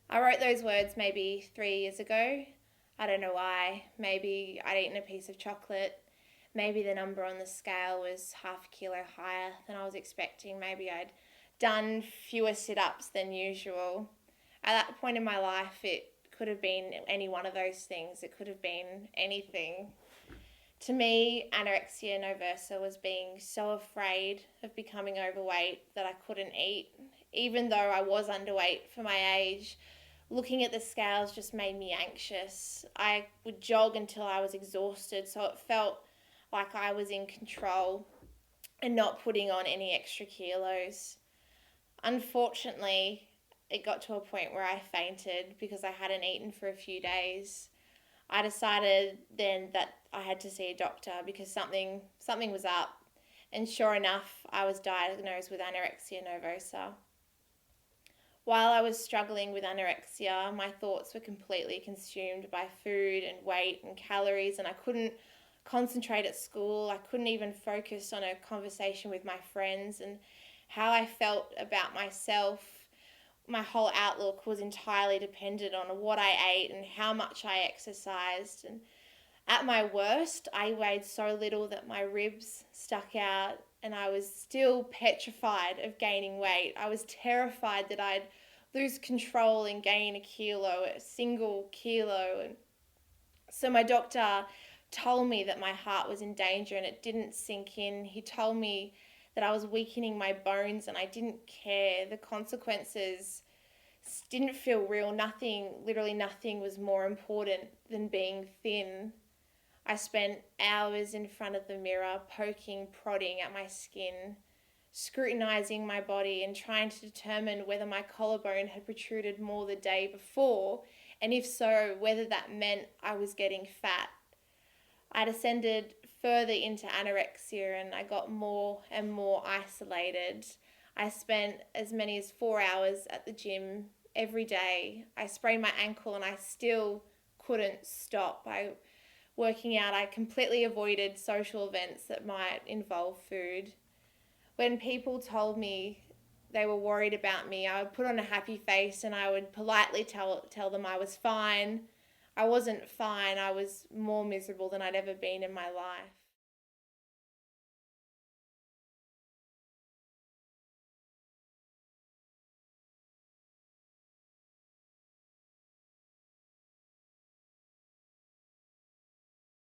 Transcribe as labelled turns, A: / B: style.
A: I wrote those words maybe 3 years ago. I don't know why. Maybe I'd eaten a piece of chocolate. Maybe the number on the scale was half a kilo higher than I was expecting. Maybe I'd done fewer sit ups than usual. At that point in my life, it could have been any one of those things. It could have been anything. To me, anorexia nervosa was being so afraid of becoming overweight that I couldn't eat. Even though I was underweight for my age, looking at the scales just made me anxious. I would jog until I was exhausted, so it felt like I was in control and not putting on any extra kilos. Unfortunately, it got to a point where I fainted because I hadn't eaten for a few days. I decided then that I had to see a doctor because something was up. And sure enough, I was diagnosed with anorexia nervosa. While I was struggling with anorexia, my thoughts were completely consumed by food and weight and calories, and I couldn't concentrate at school. I couldn't even focus on a conversation with my friends, and how I felt about myself. My whole outlook was entirely dependent on what I ate and how much I exercised. And at my worst, I weighed so little that my ribs stuck out, and I was still petrified of gaining weight. I was terrified that I'd lose control and gain a single kilo. And so my doctor told me that my heart was in danger, and it didn't sink in. He told me that I was weakening my bones and I didn't care. The consequences didn't feel real. Literally nothing was more important than being thin. I spent hours in front of the mirror, poking, prodding at my skin, scrutinizing my body and trying to determine whether my collarbone had protruded more the day before, and if so, whether that meant I was getting fat. I descended further into anorexia and I got more and more isolated. I spent as many as 4 hours at the gym every day. I sprained my ankle and I still couldn't stop. Working out, I completely avoided social events that might involve food. When people told me they were worried about me, I would put on a happy face and I would politely tell them I was fine. I wasn't fine. I was more miserable than I'd ever been in my life.